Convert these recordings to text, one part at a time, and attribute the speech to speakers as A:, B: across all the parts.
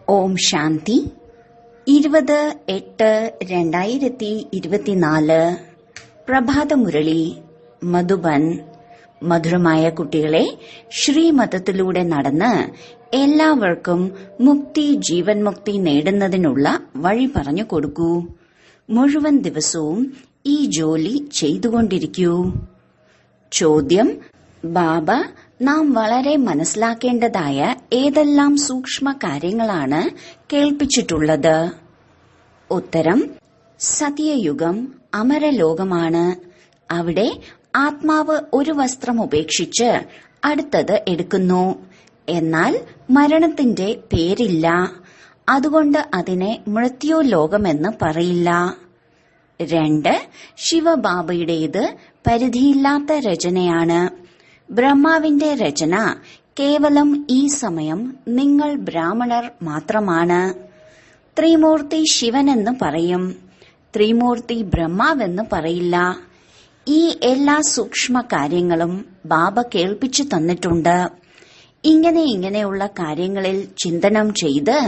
A: ഓം ശാന്തി 20/8/2024 പ്രഭാതമുരളി മധുബൻ. മധുരമായ കുട്ടികളെ, ശ്രീമതത്തിലൂടെ നടന്ന് എല്ലാവർക്കും മുക്തി, ജീവൻ മുക്തി നേടുന്നതിനുള്ള വഴി പറഞ്ഞു കൊടുക്കൂ. മുഴുവൻ ദിവസവും ഈ ജോലി ചെയ്തുകൊണ്ടിരിക്കൂ. ചോദ്യം: ബാബ, നാം വളരെ മനസ്സിലാക്കേണ്ടതായ ഏതെല്ലാം സൂക്ഷ്മ കാര്യങ്ങളാണ് കേൾപ്പിച്ചിട്ടുള്ളത്? ഉത്തരം: സത്യയുഗം അമരലോകമാണ്. അവിടെ ആത്മാവ് ഒരു വസ്ത്രം ഉപേക്ഷിച്ച് അടുത്തത് എടുക്കുന്നു. എന്നാൽ മരണത്തിന്റെ പേരില്ല. അതുകൊണ്ട് അതിനെ മൃത്യുലോകമെന്ന് പറയില്ല. 2. ശിവബാബയുടേത് പരിധിയില്ലാത്ത രചനയാണ്. ബ്രഹ്മാവിന്റെ രചന കേവലം ഈ സമയം നിങ്ങൾ ബ്രാഹ്മണർ മാത്രമാണ്. ത്രിമൂർത്തി ശിവനെന്ന് പറയും, ത്രിമൂർത്തി ബ്രഹ്മാവെന്ന് പറയില്ല. ഈ എല്ലാ സൂക്ഷ്മ കാര്യങ്ങളും ബാബ കേൾപ്പിച്ചു തന്നിട്ടുണ്ട്. ഇങ്ങനെയുള്ള കാര്യങ്ങളിൽ ചിന്തനം ചെയ്ത്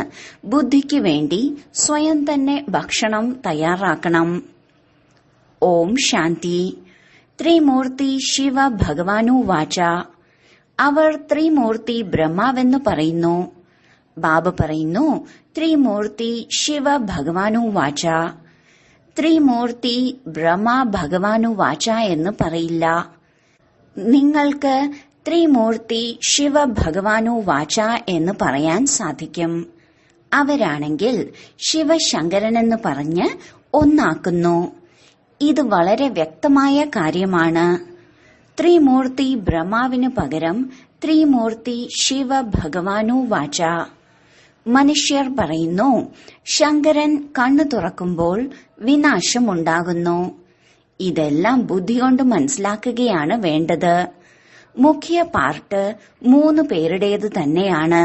A: ബുദ്ധിക്ക് വേണ്ടി സ്വയം തന്നെ ഭക്ഷണം തയ്യാറാക്കണം. ഓം ശാന്തി. ത്രിമൂർത്തി ശിവ ഭഗവാനു വാച. അവർ ത്രിമൂർത്തി ബ്രഹ്മാവെന്ന് പറയുന്നു. ബാബ പറയുന്നു, ത്രിമൂർത്തി ശിവ ഭഗവാനു വാച. ത്രിമൂർത്തി ബ്രഹ്മ ഭഗവാനു വാച എന്ന് പറയില്ല. നിങ്ങൾക്ക് ത്രിമൂർത്തി ശിവ ഭഗവാനു വാച എന്ന് പറയാൻ സാധിക്കും. അവരാണെങ്കിൽ ശിവശങ്കരനെന്ന് പറഞ്ഞ് ഒന്നാക്കുന്നു. ഇത് വളരെ വ്യക്തമായ കാര്യമാണ്. ത്രിമൂർത്തി ബ്രഹ്മാവിന് പകരം ത്രിമൂർത്തി ശിവ ഭഗവാനു വാച. മനുഷ്യർ പറയുന്നു, ശങ്കരൻ കണ്ണു തുറക്കുമ്പോൾ വിനാശമുണ്ടാകുന്നു. ഇതെല്ലാം ബുദ്ധി കൊണ്ട് മനസ്സിലാക്കുകയാണ് വേണ്ടത്. മുഖ്യ പാർട്ട് 3 പേരുടേത് തന്നെയാണ്.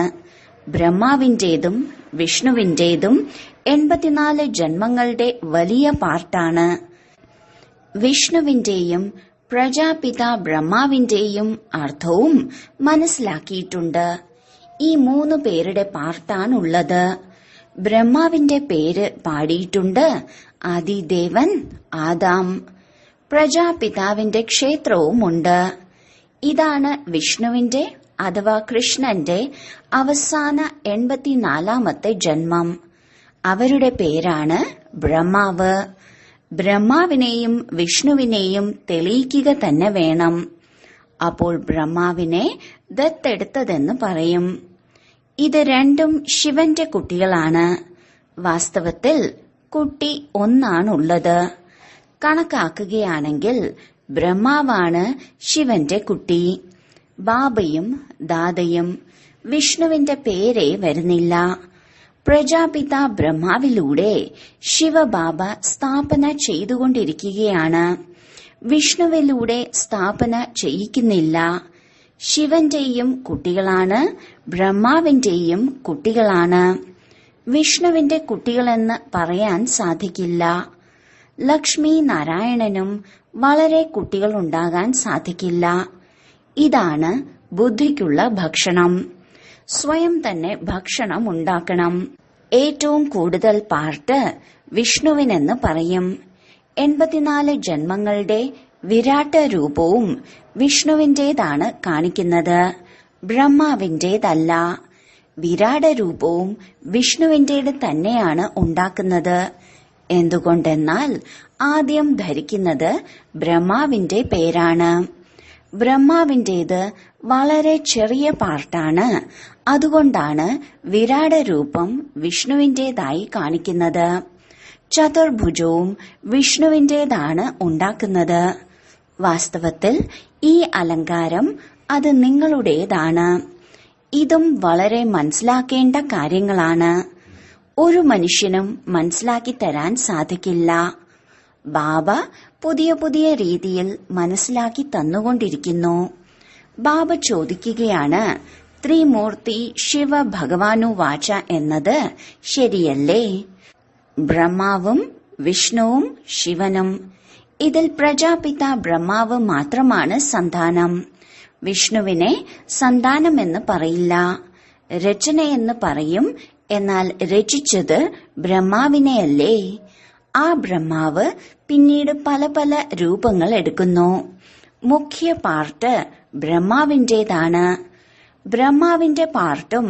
A: ബ്രഹ്മാവിന്റേതും വിഷ്ണുവിന്റേതും 84 ജന്മങ്ങളുടെ വലിയ പാർട്ടാണ്. വിഷ്ണുവിന്റെയും പ്രജാപിത ബ്രഹ്മാവിന്റെയും അർത്ഥവും മനസ്സിലാക്കിയിട്ടുണ്ട്. ഈ 3 പേരുടെ പാർട്ടാണുള്ളത്. ബ്രഹ്മാവിന്റെ പേര് പാടിയിട്ടുണ്ട്, ആദിദേവൻ ആദാം. പ്രജാപിതാവിന്റെ ക്ഷേത്രവുമുണ്ട്. ഇതാണ് വിഷ്ണുവിന്റെ അഥവാ കൃഷ്ണന്റെ അവസാന 84ാമത്തെ ജന്മം. അവരുടെ പേരാണ് ബ്രഹ്മാവ്. ബ്രഹ്മാവിനെയും വിഷ്ണുവിനെയും തെളിയിക്കുക തന്നെ വേണം. അപ്പോൾ ബ്രഹ്മാവിനെ ദത്തെടുത്തതെന്ന് പറയും. ഇത് രണ്ടും ശിവന്റെ കുട്ടികളാണ്. വാസ്തവത്തിൽ കുട്ടി ഒന്നാണുള്ളത്. കണക്കാക്കുകയാണെങ്കിൽ ബ്രഹ്മാവാണ് ശിവന്റെ കുട്ടി. ബാബയും ദാദയും വിഷ്ണുവിന്റെ പേരേ വരുന്നില്ല. പ്രജാപിത ബ്രഹ്മാവിലൂടെ ശിവബാബ സ്ഥാപന ചെയ്തുകൊണ്ടിരിക്കുകയാണ്. വിഷ്ണുവിലൂടെ സ്ഥാപന ചെയ്യിക്കുന്നില്ല. ശിവന്റെയും കുട്ടികളാണ്, ബ്രഹ്മാവിന്റെയും കുട്ടികളാണ്. വിഷ്ണുവിന്റെ കുട്ടികളെന്ന് പറയാൻ സാധിക്കില്ല. ലക്ഷ്മി നാരായണനും വളരെ കുട്ടികളുണ്ടാകാൻ സാധിക്കില്ല. ഇതാണ് ബുദ്ധിക്കുള്ള ഭക്ഷണം. സ്വയം തന്നെ ഭക്ഷണം ഉണ്ടാക്കണം. ഏറ്റവും കൂടുതൽ പാർട്ട് വിഷ്ണുവിനെന്ന് പറയും. 84 ജന്മങ്ങളുടെ വിരാട്ട രൂപവും വിഷ്ണുവിന്റേതാണ് കാണിക്കുന്നത്, ബ്രഹ്മാവിന്റേതല്ല. വിരാട രൂപവും വിഷ്ണുവിന്റേത് തന്നെയാണ് ഉണ്ടാക്കുന്നത്. എന്തുകൊണ്ടെന്നാൽ ആദ്യം ധരിക്കുന്നത് ബ്രഹ്മാവിന്റെ പേരാണ്. ബ്രഹ്മാവിന്റേത് വളരെ ചെറിയ പാർട്ടാണ്. അതുകൊണ്ടാണ് വിരാട രൂപം വിഷ്ണുവിന്റേതായി കാണിക്കുന്നത്. ചതുർഭുജവും വിഷ്ണുവിന്റേതാണ് ഉണ്ടാക്കുന്നത്. വാസ്തവത്തിൽ ഈ അലങ്കാരം അത് നിങ്ങളുടേതാണ്. ഇതും വളരെ മനസ്സിലാക്കേണ്ട കാര്യങ്ങളാണ്. ഒരു മനുഷ്യനും മനസ്സിലാക്കി തരാൻ സാധിക്കില്ല. ബാബ പുതിയ രീതിയിൽ മനസ്സിലാക്കി തന്നുകൊണ്ടിരിക്കുന്നു. ബാബ ചോദിക്കുകയാണ്, ത്രിമൂർത്തി ശിവ ഭഗവാനു വാച എന്നത് ശരിയല്ലേ? ബ്രഹ്മാവും വിഷ്ണുവും ശിവനും. ഇതിൽ പ്രജാപിത ബ്രഹ്മാവ് മാത്രമാണ് സന്താനം. വിഷ്ണുവിനെ സന്താനമെന്ന് പറയില്ല. രചനയെന്ന് പറയും. എന്നാൽ രചിച്ചത് ബ്രഹ്മാവിനെയല്ലേ? ആ ബ്രഹ്മാവ് പിന്നീട് പല പല രൂപങ്ങൾ എടുക്കുന്നു. മുഖ്യ പാർട്ട് ബ്രഹ്മാവിന്റേതാണ്. ബ്രഹ്മാവിന്റെ പാർട്ടും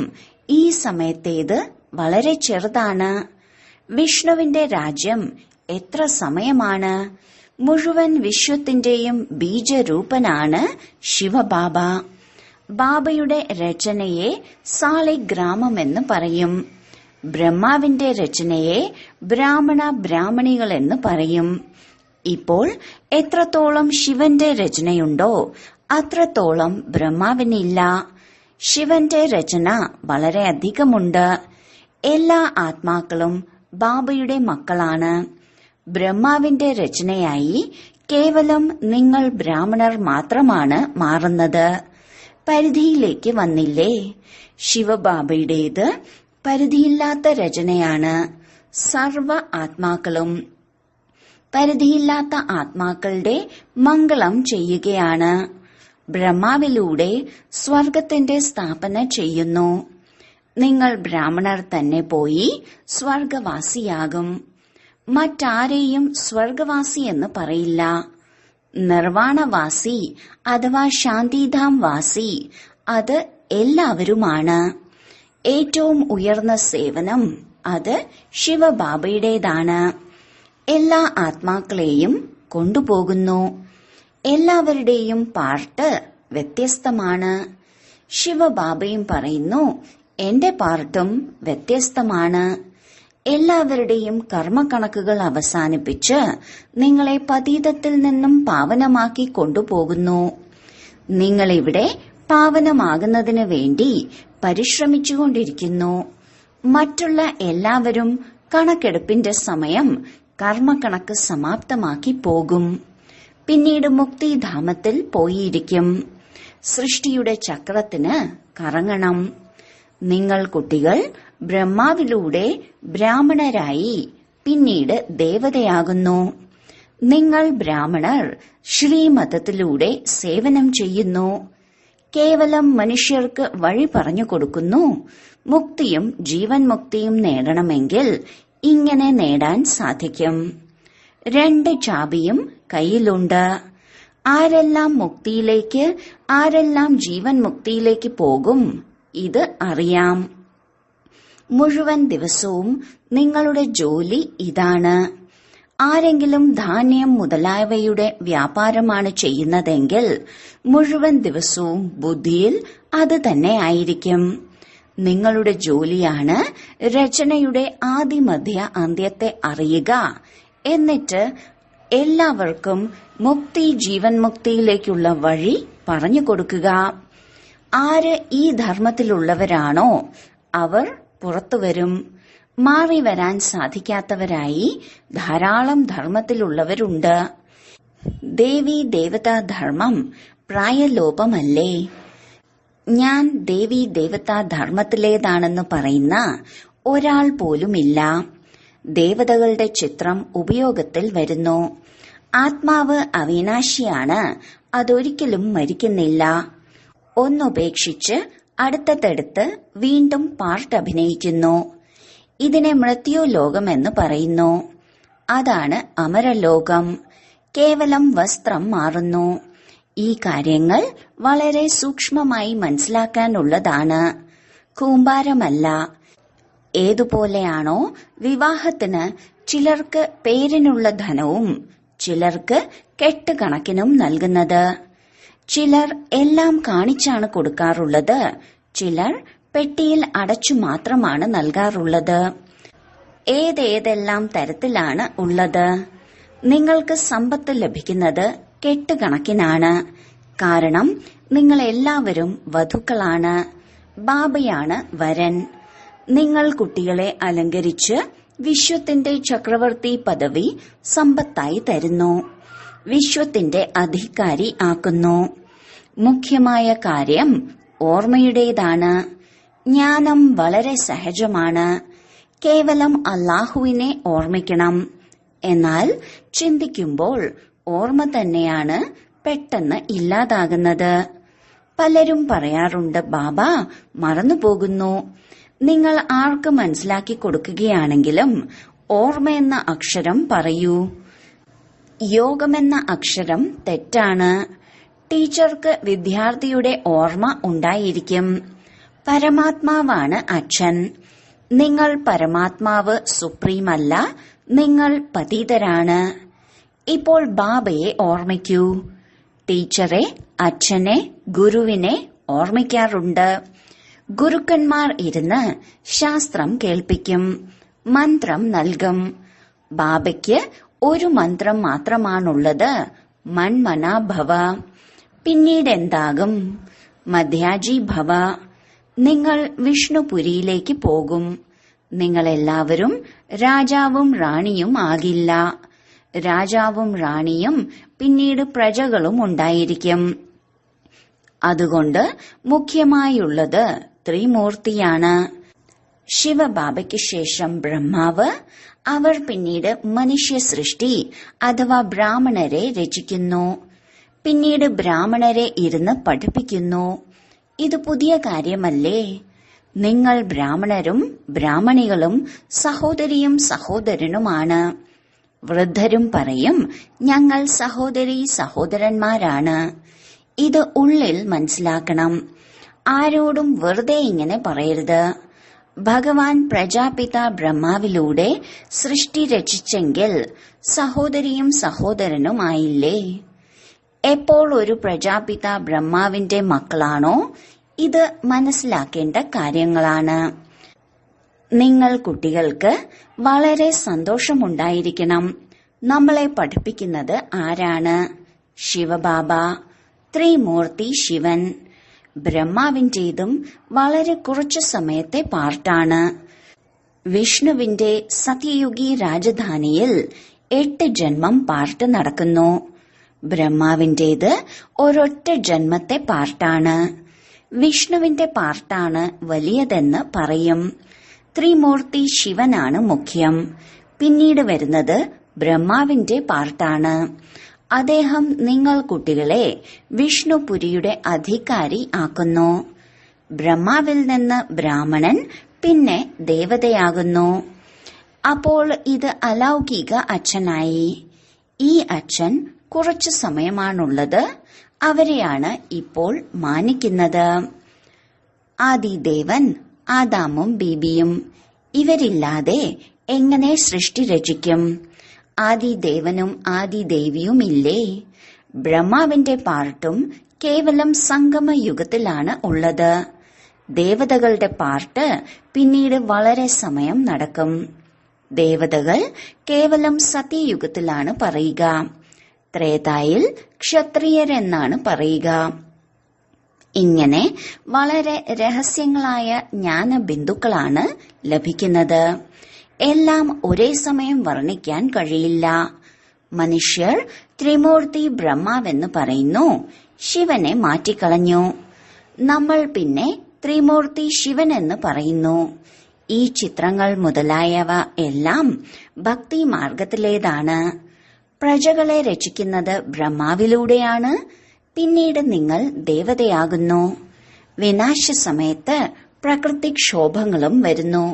A: ഈ സമയത്തേത് വളരെ ചെറുതാണ്. വിഷ്ണുവിന്റെ രാജ്യം എത്ര സമയമാണ്? മുഴുവൻ വിശ്വത്തിന്റെയും ബീജരൂപനാണ് ശിവബാബ. ബാബയുടെ രചനയെ സാളിഗ്രാമമെന്ന് പറയും. ബ്രഹ്മാവിന്റെ രചനയെ ബ്രാഹ്മണ ബ്രാഹ്മണികളെന്ന് പറയും. ഇപ്പോൾ എത്രത്തോളം ശിവന്റെ രചനയുണ്ടോ അത്രത്തോളം ബ്രഹ്മാവിനില്ല. ശിവന്റെ രചന വളരെ അധികമുണ്ട്. എല്ലാ ആത്മാക്കളും ബാബയുടെ മക്കളാണ്. ബ്രഹ്മാവിന്റെ രചനയായി കേവലം നിങ്ങൾ ബ്രാഹ്മണർ മാത്രമാണ് മാറുന്നത്. പരിധിയിലേക്ക് വന്നില്ലേ? ശിവബാബയുടേത് പരിധിയില്ലാത്ത രചനയാണ്. സർവ ആത്മാക്കളും പരിധിയില്ലാത്ത ആത്മാക്കളുടെ മംഗളം ചെയ്യുകയാണ്. ബ്രഹ്മാവിലൂടെ സ്വർഗത്തിന്റെ സ്ഥാപന ചെയ്യുന്നു. നിങ്ങൾ ബ്രാഹ്മണർ തന്നെ പോയി സ്വർഗവാസിയാകും. മറ്റാരെയും സ്വർഗവാസി എന്ന് പറയില്ല. നിർവാണവാസി അഥവാ ശാന്തിധാം വാസി അത് എല്ലാവരുമാണ്. ഏറ്റവും ഉയർന്ന സേവനം അത് ശിവബാബയുടേതാണ്. എല്ലാ ആത്മാക്കളെയും കൊണ്ടുപോകുന്നു. എല്ലാവരുടെയും പാർട്ട് വ്യത്യസ്തമാണ്. ശിവബാബയും പറയുന്നു, എന്റെ പാർട്ടും വ്യത്യസ്തമാണ്. എല്ലാവരുടെയും കർമ്മക്കണക്കുകൾ അവസാനിപ്പിച്ച് നിങ്ങളെ പതീതത്തിൽ നിന്നും പാവനമാക്കി കൊണ്ടുപോകുന്നു. നിങ്ങളിവിടെ പാവനമാകുന്നതിന് വേണ്ടി പരിശ്രമിച്ചുകൊണ്ടിരിക്കുന്നു. മറ്റുള്ള എല്ലാവരും കണക്കെടുപ്പിന്റെ സമയം കർമ്മക്കണക്ക് സമാപ്തമാക്കി പോകും. പിന്നീട് മുക്തിധാമത്തിൽ പോയിരിക്കും. സൃഷ്ടിയുടെ ചക്രത്തിന് കറങ്ങണം. നിങ്ങൾ കുട്ടികൾ ബ്രഹ്മാവിലൂടെ ബ്രാഹ്മണരായി പിന്നീട് ദേവതയാകുന്നു. നിങ്ങൾ ബ്രാഹ്മണർ ശ്രീമതത്തിലൂടെ സേവനം ചെയ്യുന്നു. കേവലം മനുഷ്യർക്ക് വഴി പറഞ്ഞു കൊടുക്കുന്നു. മുക്തിയും ജീവൻ മുക്തിയും നേടണമെങ്കിൽ ഇങ്ങനെ നേടാൻ സാധിക്കും. 2 ചാബിയും കയ്യിലുണ്ട്. ആരെല്ലാം മുക്തിയിലേക്ക്, ആരെല്ലാം ജീവൻ മുക്തിയിലേക്ക് പോകും ഇത് അറിയാം. മുഴുവൻ ദിവസവും നിങ്ങളുടെ ജോലി ഇതാണ്. ആരെങ്കിലും ധാന്യം മുതലായവയുടെ വ്യാപാരമാണ് ചെയ്യുന്നതെങ്കിൽ മുഴുവൻ ദിവസവും ബുദ്ധിയിൽ അത് തന്നെ ആയിരിക്കും. നിങ്ങളുടെ ജോലിയാണ് രചനയുടെ ആദിമധ്യ അന്ത്യത്തെ അറിയുക. എന്നിട്ട് എല്ലാവർക്കും മുക്തി ജീവൻ മുക്തിയിലേക്കുള്ള വഴി പറഞ്ഞു കൊടുക്കുക. ആര് ഈ ധർമ്മത്തിലുള്ളവരാണോ അവർ പുറത്തുവരും. മാറി വരാൻ സാധിക്കാത്തവരായി ധാരാളം ധർമ്മത്തിലുള്ളവരുണ്ട്. ദേവി ദേവതാ ധർമ്മം പ്രായലോപമല്ലേ? ഞാൻ ദേവി ദേവതാ ധർമ്മത്തിലേതാണെന്ന് പറയുന്ന ഒരാൾ പോലുമില്ല. ദേവതകളുടെ ചിത്രം ഉപയോഗത്തിൽ വരുന്നു. ആത്മാവ് അവിനാശിയാണ്. അതൊരിക്കലും മരിക്കുന്നില്ല. ഒന്നുപേക്ഷിച്ച് അടുത്തടുത്ത് വീണ്ടും പാർട്ട് അഭിനയിക്കുന്നു. ഇതിനെ മൃത്യുലോകം എന്ന് പറയുന്നു. അതാണ് അമരലോകം. കേവലം വസ്ത്രം മാറുന്നു. ഈ കാര്യങ്ങൾ വളരെ സൂക്ഷ്മമായി മനസ്സിലാക്കാനുള്ളതാണ്. കൂമ്പാരമല്ല. ഏതുപോലെയാണോ വിവാഹത്തിന് ചിലർക്ക് പേരിനുള്ള ധനവും ചിലർക്ക് കെട്ടുകണക്കിനും നൽകുന്നത്. ചിലർ എല്ലാം കാണിച്ചാണ് കൊടുക്കാറുള്ളത്. ചിലർ പെട്ടിയിൽ അടച്ചു മാത്രമാണ് നൽകാറുള്ളത്. ഏതെല്ലാം തരത്തിലാണ് ഉള്ളത്. നിങ്ങൾക്ക് സമ്പത്ത് ലഭിക്കുന്നത് കെട്ടുകണക്കിനാണ്. കാരണം നിങ്ങൾ എല്ലാവരും വധുക്കളാണ്. ബാബയാണ് വരൻ. നിങ്ങൾ കുട്ടികളെ അലങ്കരിച്ച് വിശ്വത്തിന്റെ ചക്രവർത്തി പദവി സമ്പത്തായി തരുന്നു. വിശ്വത്തിന്റെ അധികാരി ആക്കുന്നു. മുഖ്യമായ കാര്യം ഓർമ്മയുടേതാണ്. ജ്ഞാനം വളരെ സഹജമാണ്. കേവലം അല്ലാഹുവിനെ ഓർമ്മിക്കണം. എന്നാൽ ചിന്തിക്കുമ്പോൾ ഓർമ്മ തന്നെയാണ് പെട്ടെന്ന് ഇല്ലാതാകുന്നത്. പലരും പറയാറുണ്ട്, ബാബ മറന്നുപോകുന്നു. നിങ്ങൾ ആർക്ക് മനസ്സിലാക്കി കൊടുക്കുകയാണെങ്കിലും ഓർമ്മയെന്ന അക്ഷരം പറയൂ. യോഗമെന്ന അക്ഷരം തെറ്റാണ്. ടീച്ചർക്ക് വിദ്യാർത്ഥിയുടെ ഓർമ്മ ഉണ്ടായിരിക്കും. പരമാത്മാവാണ് അച്ഛൻ. നിങ്ങൾ പരമാത്മാവ് സുപ്രീമല്ല, നിങ്ങൾ പതീതരാണ്. ഇപ്പോൾ ബാബയെ ഓർമ്മിക്കൂ. ടീച്ചറെ, അച്ഛനെ, ഗുരുവിനെ ഓർമ്മിക്കാറുണ്ട്. ഗുരുക്കന്മാർ ഇരുന്ന് ശാസ്ത്രം കേൾപ്പിക്കും, മന്ത്രം നൽകും. ബാബയ്ക്ക് ഒരു മന്ത്രം മാത്രമാണുള്ളത്, മന്മനാ ഭവ. പിന്നീട് എന്താകും? മധ്യാജി ഭവ. നിങ്ങൾ വിഷ്ണുപുരിയിലേക്ക് പോകും. നിങ്ങളെല്ലാവരും രാജാവും റാണിയും ആകില്ല. രാജാവും റാണിയും പിന്നീട് പ്രജകളും ഉണ്ടായിരിക്കും. അതുകൊണ്ട് മുഖ്യമായുള്ളത് ത്രിമൂർത്തിയാണ്. ശിവബാബയ്ക്ക് ശേഷം ബ്രഹ്മാവ്. അവർ പിന്നീട് മനുഷ്യ സൃഷ്ടി അഥവാ ബ്രാഹ്മണരെ രചിക്കുന്നു. പിന്നീട് ബ്രാഹ്മണരെ ഇരുന്ന് പഠിപ്പിക്കുന്നു. ഇത് പുതിയ കാര്യമല്ലേ? നിങ്ങൾ ബ്രാഹ്മണരും ബ്രാഹ്മണികളും സഹോദരിയും സഹോദരനുമാണ്. വൃദ്ധരും പറയും, ഞങ്ങൾ സഹോദരീ സഹോദരന്മാരാണ്. ഇത് ഉള്ളിൽ മനസ്സിലാക്കണം. ആരോടും വെറുതെ ഇങ്ങനെ പറയരുത്. ഭഗവാൻ പ്രജാപിത ബ്രഹ്മാവിലൂടെ സൃഷ്ടി രചിച്ചെങ്കിൽ സഹോദരിയും സഹോദരനുമായില്ലേ? എപ്പോൾ ഒരു പ്രജാപിത ബ്രഹ്മാവിന്റെ മക്കളാണോ? ഇത് മനസ്സിലാക്കേണ്ട കാര്യങ്ങളാണ്. നിങ്ങൾ കുട്ടികൾക്ക് വളരെ സന്തോഷമുണ്ടായിരിക്കണം. നമ്മളെ പഠിപ്പിക്കുന്നത് ആരാണ്? ശിവബാബ, ത്രിമൂർത്തി ശിവൻ. ബ്രഹ്മാവിന്റേതും വളരെ കുറച്ചു സമയത്തെ പാർട്ടാണ്. വിഷ്ണുവിന്റെ സത്യയുഗി രാജധാനിയിൽ 8 ജന്മം പാർട്ട് നടക്കുന്നു. ബ്രഹ്മാവിന്റേത് ഒരൊറ്റ ജന്മത്തെ പാർട്ടാണ്. വിഷ്ണുവിന്റെ പാർട്ടാണ് വലിയതെന്ന് പറയും. ത്രിമൂർത്തി ശിവനാണ് മുഖ്യം. പിന്നീട് വരുന്നത് ബ്രഹ്മാവിന്റെ പാർട്ടാണ്. അദ്ദേഹം നിങ്ങൾ കുട്ടികളെ വിഷ്ണുപുരിയുടെ അധികാരി ആക്കുന്നു. ബ്രഹ്മാവിൽ നിന്ന് ബ്രാഹ്മണൻ, പിന്നെ ദേവതയാകുന്നു. അപ്പോൾ ഇത് അലൗകിക അച്ഛനായി. ഈ അച്ഛൻ കുറച്ചു സമയമാണുള്ളത്. അവരെയാണ് ഇപ്പോൾ മാനിക്കുന്നത്. ആദിദേവൻ, ആദാമും ബീബിയും. ഇവരില്ലാതെ എങ്ങനെ സൃഷ്ടി രചിക്കും? ആദിദേവനും ആദിദേവിയും ഇല്ലേ? ബ്രഹ്മാവിന്റെ പാർട്ടും കേവലം സംഗമയുഗത്തിലാണ് ഉള്ളത്. ദേവതകളുടെ പാർട്ട് പിന്നീട് വളരെ സമയം നടക്കും. ദേവതകൾ കേവലം സത്യയുഗത്തിലാണ് പറയുക. ത്രേതായിൽ ക്ഷത്രിയരെന്നാണ് പറയുക. ഇങ്ങനെ വളരെ രഹസ്യങ്ങളായ ജ്ഞാനബിന്ദുക്കളാണ് ലഭിക്കുന്നത്. എല്ലാം ഒരേ സമയം വർണ്ണിക്കാൻ കഴിയില്ല. മനുഷ്യർ ത്രിമൂർത്തി ബ്രഹ്മാവെന്ന് പറയുന്നു, ശിവനെ മാറ്റിക്കളഞ്ഞു. നമ്മൾ പിന്നെ ത്രിമൂർത്തി ശിവനെന്ന് പറയുന്നു. ഈ ചിത്രങ്ങൾ മുതലായവ എല്ലാം ഭക്തി മാർഗത്തിലേതാണ്. പ്രജകളെ രചിക്കുന്നത് ബ്രഹ്മാവിലൂടെയാണ്. പിന്നീട് നിങ്ങൾ ദേവതയാകുന്നു. വിനാശ സമയത്ത് പ്രകൃതിക്ഷോഭങ്ങളും വരുന്നു.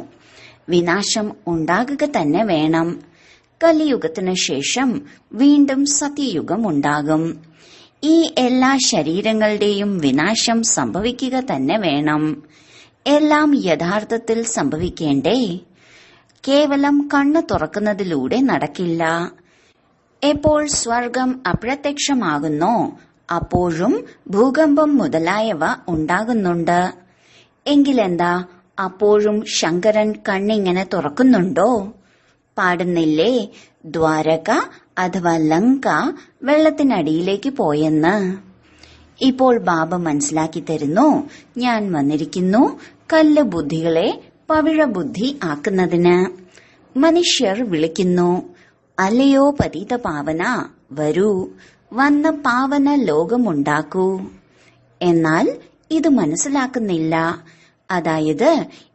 A: വിനാശം ഉണ്ടാകുക തന്നെ വേണം. കലിയുഗത്തിനു ശേഷം വീണ്ടും സത്യയുഗം ഉണ്ടാകും. ഈ എല്ലാ ശരീരങ്ങളുടെയും വിനാശം സംഭവിക്കുക തന്നെ വേണം. എല്ലാം യഥാർത്ഥത്തിൽ സംഭവിക്കേണ്ടേ? കേവലം കണ്ണു തുറക്കുന്നതിലൂടെ നടക്കില്ല. എപ്പോൾ സ്വർഗം അപ്രത്യക്ഷമാകുന്നോ അപ്പോഴും ഭൂകമ്പം മുതലായവ ഉണ്ടാകുന്നുണ്ട്. എങ്കിലെന്താ, അപ്പോഴും ശങ്കരൻ കണ്ണിങ്ങനെ തുറക്കുന്നുണ്ടോ? പാടുന്നില്ലേ, ദ്വാരക അഥവാ ലങ്ക വെള്ളത്തിനടിയിലേക്ക് പോയെന്ന്. ഇപ്പോൾ ബാബ മനസ്സിലാക്കി തരുന്നു, ഞാൻ വന്നിരിക്കുന്നു കല്ല് ബുദ്ധികളെ പവിഴ ബുദ്ധി ആക്കുന്നതിന്. മനുഷ്യർ വിളിക്കുന്നു, അല്ലയോ പതിത പാവന, വരൂ, വന്ന് പാവന ലോകമുണ്ടാക്കൂ. എന്നാൽ ഇത് മനസ്സിലാക്കുന്നില്ല. അതായത്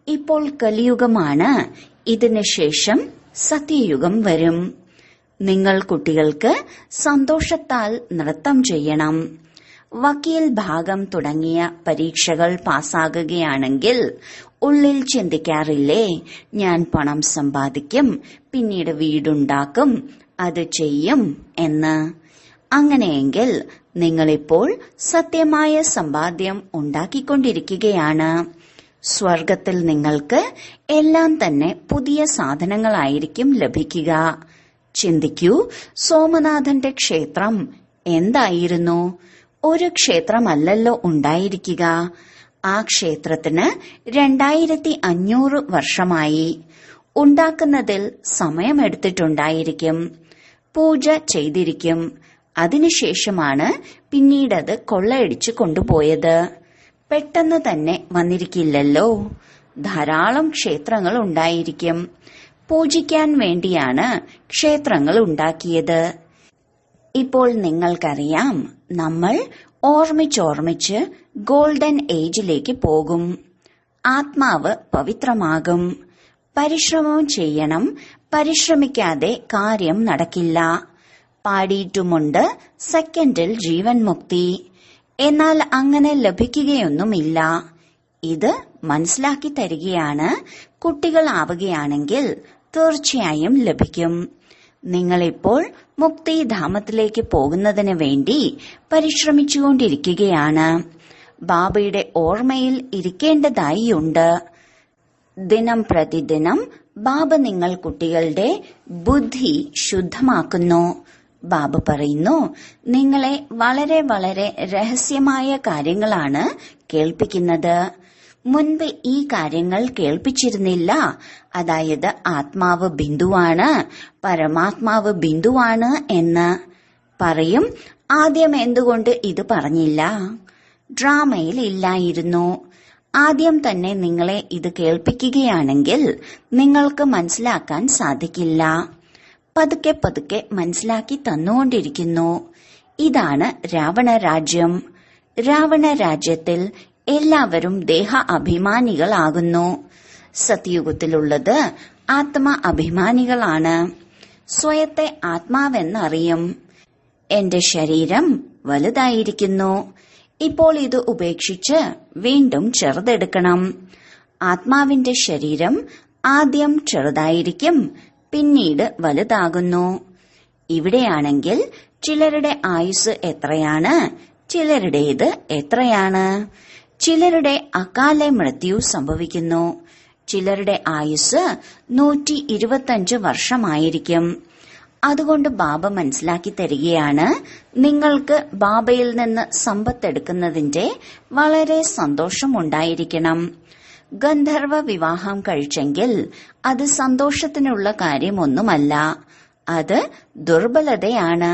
A: ഇപ്പോൾ കലിയുഗമാണ്, ഇതിനു ശേഷം സത്യയുഗം വരും. നിങ്ങൾ കുട്ടികൾക്ക് സന്തോഷത്താൽ നൃത്തം ചെയ്യണം. വക്കീൽ ഭാഗം തുടങ്ങിയ പരീക്ഷകൾ പാസ്സാകുകയാണെങ്കിൽ ഉള്ളിൽ ചിന്തിക്കാറില്ലേ, ഞാൻ പണം സമ്പാദിക്കും, പിന്നീട് വീടുണ്ടാക്കും, അത് ചെയ്യും എന്ന്. അങ്ങനെയെങ്കിൽ നിങ്ങളിപ്പോൾ സത്യമായ സമ്പാദ്യം ഉണ്ടാക്കിക്കൊണ്ടിരിക്കുകയാണ്. സ്വർഗത്തിൽ നിങ്ങൾക്ക് എല്ലാം തന്നെ പുതിയ സാധനങ്ങളായിരിക്കും ലഭിക്കുക. ചിന്തിക്കൂ, സോമനാഥന്റെ ക്ഷേത്രം എന്തായിരുന്നു? ഒരു ക്ഷേത്രമല്ലല്ലോ ഉണ്ടായിരിക്കുക. ആ ക്ഷേത്രത്തിന് 2500 വർഷമായി. ഉണ്ടാക്കുന്നതിൽ സമയമെടുത്തിട്ടുണ്ടായിരിക്കും. പൂജ ചെയ്തിരിക്കും. അതിനുശേഷമാണ് പിന്നീടത് കൊള്ളയടിച്ചു കൊണ്ടുപോയത്. പെട്ടെന്ന് തന്നെ വന്നിരിക്കില്ലല്ലോ. ധാരാളം ക്ഷേത്രങ്ങൾ ഉണ്ടായിരിക്കും. പൂജിക്കാൻ വേണ്ടിയാണ് ക്ഷേത്രങ്ങൾ ഉണ്ടാക്കിയത്. ഇപ്പോൾ നിങ്ങൾക്കറിയാം, നമ്മൾ ഓർമ്മിച്ചോർമ്മിച്ച് ഗോൾഡൻ ഏജിലേക്ക് പോകും. ആത്മാവ് പവിത്രമാകും. പരിശ്രമം ചെയ്യണം. പരിശ്രമിക്കാതെ കാര്യം നടക്കില്ല. പാടിയിട്ടുമുണ്ട് സെക്കൻഡിൽ ജീവൻ മുക്തി. എന്നാൽ അങ്ങനെ ലഭിക്കുകയൊന്നുമില്ല. ഇത് മനസ്സിലാക്കി തരികയാണ്. കുട്ടികളാവുകയാണെങ്കിൽ തീർച്ചയായും ലഭിക്കും. നിങ്ങളിപ്പോൾ മുക്തിധാമത്തിലേക്ക് പോകുന്നതിന് വേണ്ടി പരിശ്രമിച്ചുകൊണ്ടിരിക്കുകയാണ്. ബാബയുടെ ഓർമ്മയിൽ ഇരിക്കേണ്ടതായിയുണ്ട്. ദിനം പ്രതിദിനം ബാബ നിങ്ങൾ കുട്ടികളുടെ ബുദ്ധി ശുദ്ധമാക്കുന്നു. ബാബ പറയുന്നു, നിങ്ങളെ വളരെ വളരെ രഹസ്യമായ കാര്യങ്ങളാണ് കേൾപ്പിക്കുന്നത്. മുൻപ് ഈ കാര്യങ്ങൾ കേൾപ്പിച്ചിരുന്നില്ല. അതായത് ആത്മാവ് ബിന്ദുവാണ്, പരമാത്മാവ് ബിന്ദുവാണ് എന്ന് പറയും. ആദ്യം എന്തുകൊണ്ട് ഇത് പറഞ്ഞില്ല? ഡ്രാമയിൽ ഇല്ലായിരുന്നു. ആദ്യം തന്നെ നിങ്ങളെ ഇത് കേൾപ്പിക്കുകയാണെങ്കിൽ നിങ്ങൾക്ക് മനസ്സിലാക്കാൻ സാധിക്കില്ല. പതുക്കെ പതുക്കെ മനസ്സിലാക്കി തന്നുകൊണ്ടിരിക്കുന്നു. ഇതാണ് രാവണ രാജ്യം. രാവണ രാജ്യത്തിൽ എല്ലാവരും ദേഹ അഭിമാനികളാകുന്നു. സത്യുഗത്തിലുള്ളത് ആത്മ അഭിമാനികളാണ്. സ്വയത്തെ ആത്മാവെന്നറിയും. എന്റെ ശരീരം വലുതായിരിക്കുന്നു. ഇപ്പോൾ ഇത് ഉപേക്ഷിച്ച് വീണ്ടും ചെറുതെടുക്കണം. ആത്മാവിന്റെ ശരീരം ആദ്യം ചെറുതായിരിക്കും, പിന്നീട് വലുതാകുന്നു. ഇവിടെയാണെങ്കിൽ ചിലരുടെ ആയുസ് എത്രയാണ്, ചിലരുടേത് എത്രയാണ്? ചിലരുടെ അകാല മൃത്യു സംഭവിക്കുന്നു. ചിലരുടെ ആയുസ് 125 വർഷമായിരിക്കും. അതുകൊണ്ട് ബാബ മനസ്സിലാക്കി തരികയാണ്, നിങ്ങൾക്ക് ബാബയിൽ നിന്ന് സമ്പത്തെടുക്കുന്നതിന്റെ വളരെ സന്തോഷമുണ്ടായിരിക്കണം. ഗന്ധർവ വിവാഹം കഴിച്ചെങ്കിൽ അത് സന്തോഷത്തിനുള്ള കാര്യമൊന്നുമല്ല, അത് ദുർബലതയാണ്.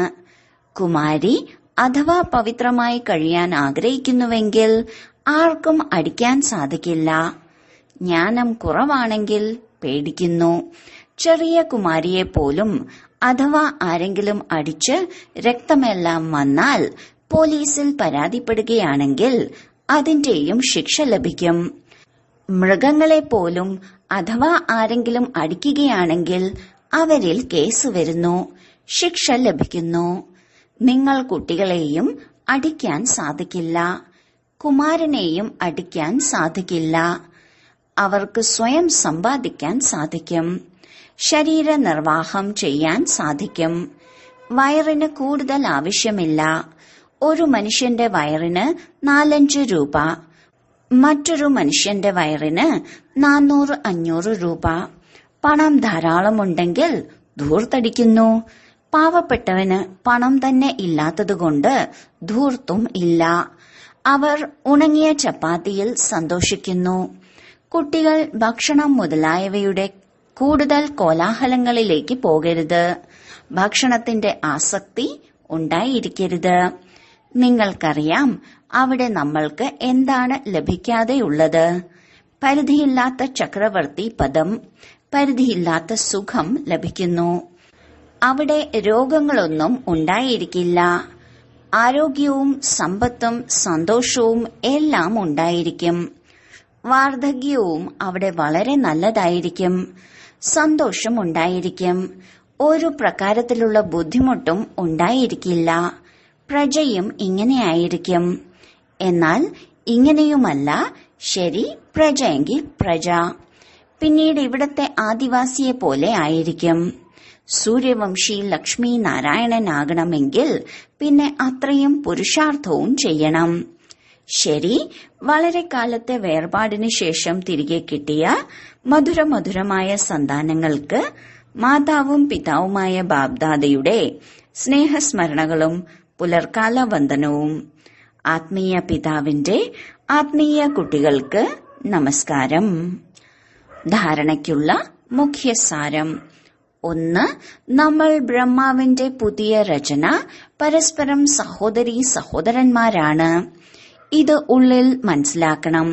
A: കുമാരി അഥവാ പവിത്രമായി കഴിയാൻ ആഗ്രഹിക്കുന്നുവെങ്കിൽ ആർക്കും അടിക്കാൻ സാധിക്കില്ല. ജ്ഞാനം കുറവാണെങ്കിൽ പേടിക്കുന്നു. ചെറിയ കുമാരിയെ പോലും അഥവാ ആരെങ്കിലും അടിച്ച് രക്തമെല്ലാം വന്നാൽ പോലീസിൽ പരാതിപ്പെടുകയാണെങ്കിൽ അതിന്റെയും ശിക്ഷ ലഭിക്കും. മൃഗങ്ങളെ പോലും അഥവാ ആരെങ്കിലും അടിക്കുകയാണെങ്കിൽ അവരിൽ കേസ് വരുന്നു, ശിക്ഷ ലഭിക്കുന്നു. നിങ്ങൾ കുട്ടികളെയും അടിക്കാൻ സാധിക്കില്ല, കുമാരനെയും അടിക്കാൻ സാധിക്കില്ല. അവർക്ക് സ്വയം സമ്പാദിക്കാൻ സാധിക്കും. ശരീര നിർവാഹം ചെയ്യാൻ സാധിക്കും. വയറിന് കൂടുതൽ ആവശ്യമില്ല. ഒരു മനുഷ്യന്റെ വയറിന് 4-5 രൂപ, മറ്റൊരു മനുഷ്യന്റെ വയറിന് 400-500 രൂപ. പണം ധാരാളമുണ്ടെങ്കിൽ ധൂർത്തടിക്കുന്നു. പാവപ്പെട്ടവന് പണം തന്നെ ഇല്ലാത്തതുകൊണ്ട് ധൂർത്തും ഇല്ല. അവർ ഉണങ്ങിയ ചപ്പാത്തിയിൽ സന്തോഷിക്കുന്നു. കുട്ടികൾ ഭക്ഷണം മുതലായവയുടെ കൂടുതൽ കോലാഹലങ്ങളിലേക്ക് പോകരുത്. ഭക്ഷണത്തിന്റെ ആസക്തി ഉണ്ടായിരിക്കരുത്. നിങ്ങൾക്കറിയാം അവിടെ നമ്മൾക്ക് എന്താണ് ലഭിക്കാതെയുള്ളത്? പരിധിയില്ലാത്ത ചക്രവർത്തി പദം, പരിധിയില്ലാത്ത സുഖം ലഭിക്കുന്നു. അവിടെ രോഗങ്ങളൊന്നും ഉണ്ടായിരിക്കില്ല. ആരോഗ്യവും സമ്പത്തും സന്തോഷവും എല്ലാം ഉണ്ടായിരിക്കും. വാർദ്ധക്യവും അവിടെ വളരെ നല്ലതായിരിക്കും. സന്തോഷം ഉണ്ടായിരിക്കും. ഒരു പ്രകാരത്തിലുള്ള ബുദ്ധിമുട്ടും ഉണ്ടായിരിക്കില്ല. പ്രജയും ഇങ്ങനെയായിരിക്കും. എന്നാൽ ഇങ്ങനെയുമല്ല ശരി, പ്രജയെങ്കിൽ പ്രജ. പിന്നീട് ഇവിടത്തെ ആദിവാസിയെ പോലെ ആയിരിക്കും. സൂര്യവംശി ലക്ഷ്മി നാരായണനാകണമെങ്കിൽ പിന്നെ അത്രയും പുരുഷാർത്ഥവും ചെയ്യണം. ശരി, വളരെ കാലത്തെ വേർപാടിനു ശേഷം തിരികെ കിട്ടിയ മധുരമധുരമായ സന്താനങ്ങൾക്ക് മാതാവും പിതാവുമായ ബാബ്ദാദയുടെ സ്നേഹസ്മരണകളും പുലർക്കാല വന്ദനവും. ആത്മീയ പിതാവിന്റെ ആത്മീയ കുട്ടികൾക്ക് നമസ്കാരം. ധാരണയ്ക്കുള്ള മുഖ്യസാരം: 1. നമ്മൾ ബ്രഹ്മാവിന്റെ പുതിയ രചന പരസ്പരം സഹോദരീ സഹോദരന്മാരാണ്. ഇത് ഉള്ളിൽ മനസ്സിലാക്കണം.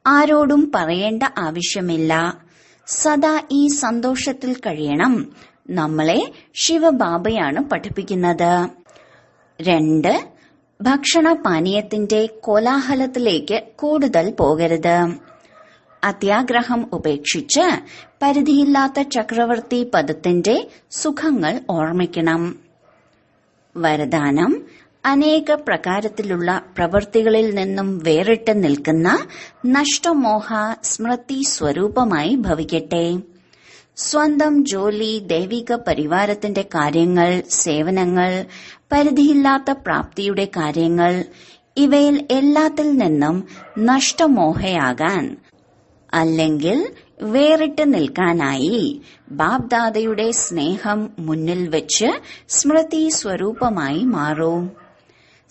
A: ആരോടും പറയേണ്ട ആവശ്യമില്ല. സദാ ഈ സന്തോഷത്തിൽ കഴിയണം. നമ്മളെ ശിവബാബയാണ് പഠിപ്പിക്കുന്നത്. 2. ഭക്ഷണപാനീയത്തിന്റെ കോലാഹലത്തിലേക്ക് കൂടുതൽ പോകരുത്. അത്യാഗ്രഹം ഉപേക്ഷിച്ച് പരിധിയില്ലാത്ത ചക്രവർത്തി പദത്തിന്റെ സുഖങ്ങൾ ഓർമ്മിക്കണം. വരദാനം: അനേക പ്രകാരത്തിലുള്ള പ്രവൃത്തികളിൽ നിന്നും വേറിട്ട് നിൽക്കുന്ന നഷ്ടമോഹ സ്മൃതി സ്വരൂപമായി ഭവിക്കട്ടെ. സ്വന്തം ജോലി, ദൈവിക പരിവാരത്തിന്റെ കാര്യങ്ങൾ, സേവനങ്ങൾ, പരിധിയില്ലാത്ത പ്രാപ്തിയുടെ കാര്യങ്ങൾ, ഇവയിൽ എല്ലാത്തിൽ നിന്നും നഷ്ടമോഹയാകാൻ അല്ലെങ്കിൽ വേറിട്ട് നിൽക്കാനായി ബാബ്ദാദയുടെ സ്നേഹം മുന്നിൽ വെച്ച് സ്മൃതി സ്വരൂപമായി മാറൂ.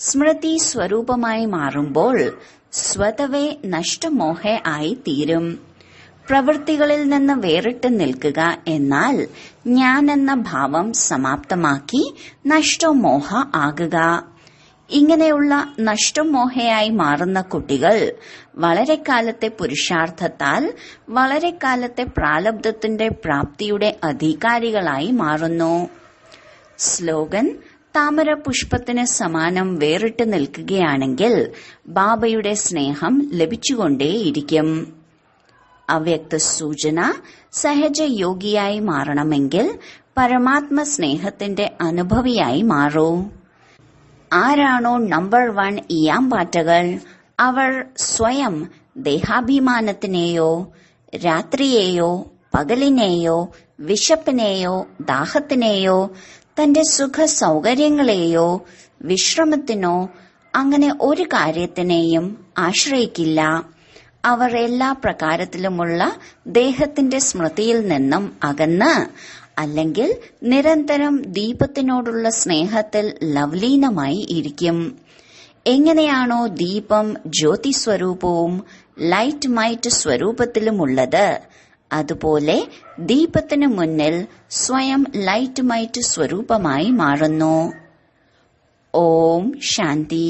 A: സ്മൃതി സ്വരൂപമായി മാറുമ്പോൾ സ്വതവേ നഷ്ടമോഹ ആയി തീരും. പ്രവൃത്തികളിൽ നിന്ന് വേറിട്ട് നിൽക്കുക എന്നാൽ ഞാനെന്ന ഭാവം സമാപ്തമാക്കി നഷ്ടമോഹ ആകുക. ഇങ്ങനെയുള്ള നഷ്ടമോഹയായി മാറുന്ന കുട്ടികൾ വളരെ കാലത്തെ പുരുഷാർത്ഥത്താൽ വളരെ കാലത്തെ പ്രാലബ്ധത്തിന്റെ പ്രാപ്തിയുടെ അധികാരികളായി മാറുന്നു. സ്ലോഗൻ: താമര പുഷ്പത്തിന് സമാനം വേറിട്ട് നിൽക്കുകയാണെങ്കിൽ ബാബയുടെ സ്നേഹം ലഭിച്ചുകൊണ്ടേയിരിക്കും. അവ്യക്ത സൂചന: സഹജ യോഗിയായി മാറണമെങ്കിൽ പരമാത്മ സ്നേഹത്തിന്റെ അനുഭവിയായി മാറൂ. ആരാണോ നമ്പർ 1 ഇയാമ്പാറ്റകൾ, അവർ സ്വയം ദേഹാഭിമാനത്തിനെയോ രാത്രിയെയോ പകലിനെയോ വിശപ്പിനെയോ ദാഹത്തിനെയോ തന്റെ സുഖ സൗകര്യങ്ങളെയോ വിശ്രമത്തിനോ അങ്ങനെ ഒരു കാര്യത്തിനെയും ആശ്രയിക്കില്ല. അവർ എല്ലാ പ്രകാരത്തിലുമുള്ള ദേഹത്തിന്റെ സ്മൃതിയിൽ നിന്നും അകന്ന് അല്ലെങ്കിൽ നിരന്തരം ദീപത്തിനോടുള്ള സ്നേഹത്തിൽ ലവ്ലീനമായി ഇരിക്കും. എങ്ങനെയാണോ ദീപം ജ്യോതി സ്വരൂപവും ലൈറ്റ് മൈറ്റ് സ്വരൂപത്തിലുമുള്ളത്, അതുപോലെ ദീപത്തിനു മുന്നിൽ സ്വയം ലൈറ്റ് മൈറ്റ് സ്വരൂപമായി മാറുന്നു. ഓം ശാന്തി.